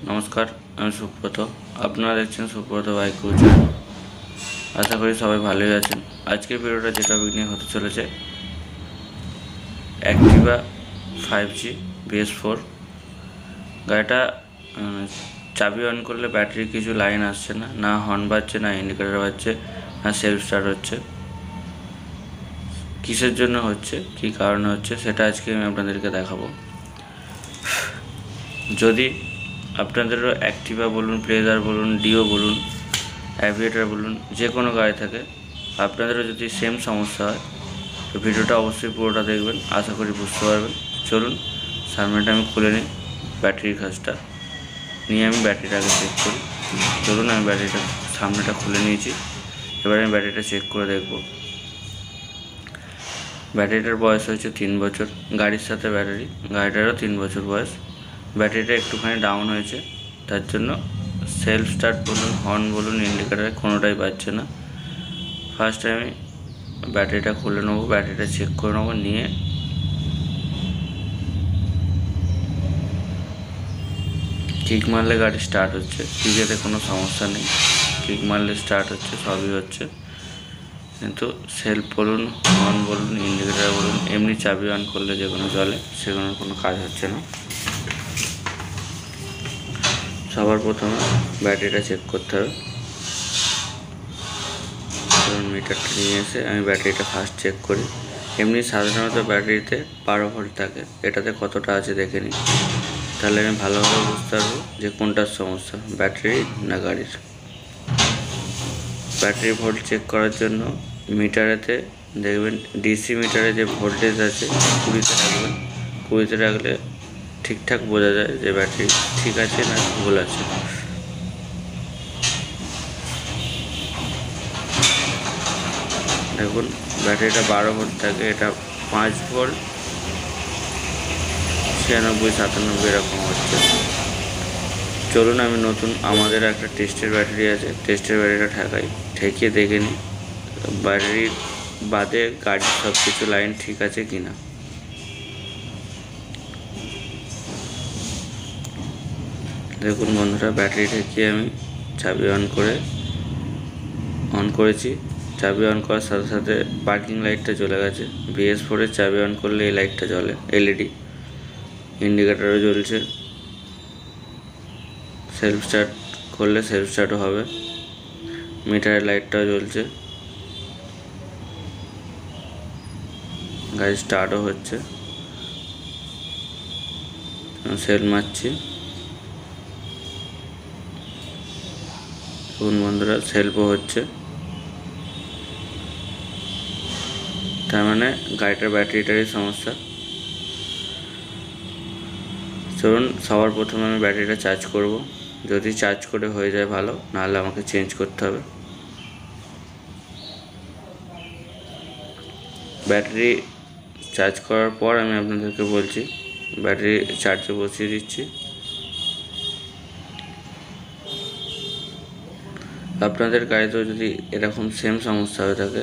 नमस्कार আমি সুব্রত আপনারা দেখছেন সুব্রত বাইক চ্যানেল। আশা করি সবাই ভালোই আছেন। আজকের ভিডিওটা যে টপিক নিয়ে হতে চলেছে অ্যাক্টিভা 5G BS4 গাড়িটা চাবি অন করলে ব্যাটারি কিছু লাইন আসছে না, না হর্ন বাজছে, না ইন্ডিকেটর বাজছে, না সেলফ স্টার্ট হচ্ছে। কিসের জন্য হচ্ছে, কী কারণে হচ্ছে সেটা আজকে আমি আপনাদেরকে দেখাবো। যদি আপনাদেরও অ্যাক্টিভা বলুন, প্লেজার বলুন, ডিও বলুন, অ্যাভিয়েটার বলুন, যে কোনো গাড়ি থাকে, আপনাদেরও যদি সেম সমস্যা হয় তো ভিডিওটা অবশ্যই পুরোটা দেখবেন, আশা করি বুঝতে পারবেন। চলুন সামনেটা আমি খুলে নিই, ব্যাটারির কাজটা নিয়ে আমি ব্যাটারিটাকে চেক করি। চলুন আমি ব্যাটারিটা সামনেটা খুলে নিয়েছি, এবার আমি ব্যাটারিটা চেক করে দেখব। ব্যাটারিটার বয়স হয়েছে 3 বছর, গাড়ির সাথে গাড়িটারও 3 বছর বয়স। ব্যাটারিটা একটুখানি ডাউন হয়েছে, তার জন্য সেলফ স্টার্ট বলুন, হর্ন বলুন, ইন্ডিকেটার কোনোটাই পাচ্ছে না। ফার্স্ট আমি ব্যাটারিটা খুলে নেবো, ব্যাটারিটা চেক করে নেবো, নিয়ে কিক মারলে গাড়ি স্টার্ট হচ্ছে, কিকেতে কোনো সমস্যা নেই, কিক মারলে স্টার্ট হচ্ছে, সবই হচ্ছে। কিন্তু সেলফ বলুন, হর্ন বলুন, ইন্ডিকেটার বলুন, এমনি চাবি অন করলে যেগুলো চলে সেগুলোর কোনো কাজ হচ্ছে না। সবার প্রথমে ব্যাটারিটা চেক করতে হবে। ধরুন মিটারটা নিয়ে এসে আমি ব্যাটারিটা ফার্স্ট চেক করি। এমনি সাধারণত ব্যাটারিতে 12 ভোল্ট থাকে, এটাতে কতটা আছে দেখে নিই, তাহলে আমি ভালোভাবে বুঝতে পারবো যে কোনটার সমস্যা, ব্যাটারি না গাড়ির। ব্যাটারি ভোল্ট চেক করার জন্য মিটারেতে দেখবেন, ডিসি মিটারে যে ভোল্টেজ আছে 20-তে রাখবেন। 20-তে রাখলে ঠিকঠাক বোঝা যায় যে ব্যাটারি ঠিক আছে না ভুল আছে। দেখুন ব্যাটারিটা 12 ভোল্ট থাকে, এটা 5 ভোল্ট 96-97 এরকম হচ্ছে। চলুন আমি নতুন আমাদের একটা টেস্টের ব্যাটারি আছে, টেস্টের ব্যাটারিটা ঠেকিয়ে দেখে নিই ব্যাটারির বাদে গাড়ির সব কিছু লাইন ঠিক আছে কি না। দেখুন বন্ধুরা, ব্যাটারি ঠেকিয়ে আমি চাবি অন করেছি। চাবি অন করার সাথে সাথে পার্কিং লাইটটা জ্বলে গেছে। BS4-এর চাবি অন করলে এই লাইটটা জ্বলে, এলইডি। ইন্ডিকেটারও জ্বলছে, সেলফ স্টার্ট করলে সেলফ স্টার্টও হবে। মিটারের লাইটটাও জ্বলছে, গাড়ি স্টার্টও হচ্ছে। সেল মারছি, দেখুন বন্ধুরা সেলফও হচ্ছে, তার মানে গাড়িটার ব্যাটারিটারই সমস্যা। চলুন সবার প্রথমে আমি ব্যাটারিটা চার্জ করব, যদি চার্জ করে হয়ে যায় ভালো, নাহলে আমাকে চেঞ্জ করতে হবে। ব্যাটারি চার্জ করার পর আমি আপনাদেরকে বলছি, ব্যাটারি চার্জে বসিয়ে দিচ্ছি। আপনাদের গাড়িতেও যদি এরকম সেম সমস্যা হয়ে থাকে,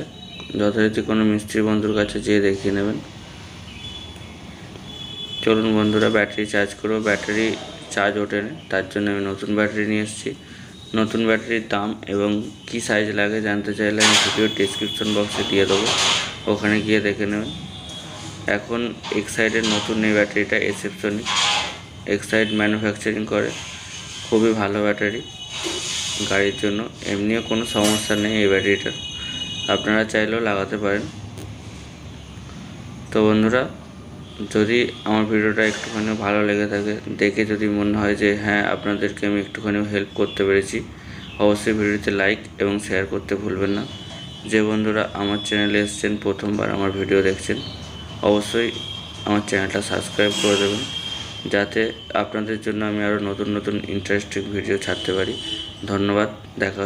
যথারীতি কোনো মিস্ত্রি বন্ধুর কাছে যেয়ে দেখিয়ে নেবেন। চলুন বন্ধুরা ব্যাটারি চার্জ করবো, ব্যাটারি চার্জ ওঠেনি, তার জন্য আমি নতুন ব্যাটারি নিয়ে এসেছি। নতুন ব্যাটারির দাম এবং কি সাইজ লাগে জানতে চাইলে আমি ভিডিও ডেসক্রিপশন বক্সে দিয়ে দেবো, ওখানে গিয়ে দেখে নেবেন। এখন এক্সাইডের নতুন এই ব্যাটারিটা, এক্সাইড ম্যানুফ্যাকচারিং করে, খুবই ভালো ব্যাটারি গাড়ির জন্য। এমনিও কোনো সমস্যা নেই এই ব্যাটারিটার, আপনারা চাইলেও লাগাতে পারেন। তো বন্ধুরা, যদি আমার ভিডিওটা একটুখানি ভালো লেগে থাকে, দেখে যদি মনে হয় যে হ্যাঁ আপনাদেরকে আমি একটুখানি হেল্প করতে পেরেছি, অবশ্যই ভিডিওতে লাইক এবং শেয়ার করতে ভুলবেন না। যে বন্ধুরা আমার চ্যানেলে এসেছেন, প্রথমবার আমার ভিডিও দেখছেন, অবশ্যই আমার চ্যানেলটা সাবস্ক্রাইব করে দেবেন, যাতে আপনাদের জন্য আমি আরও নতুন নতুন ইন্টারেস্টিং ভিডিও ছাড়তে পারি। ধন্যবাদ, দেখা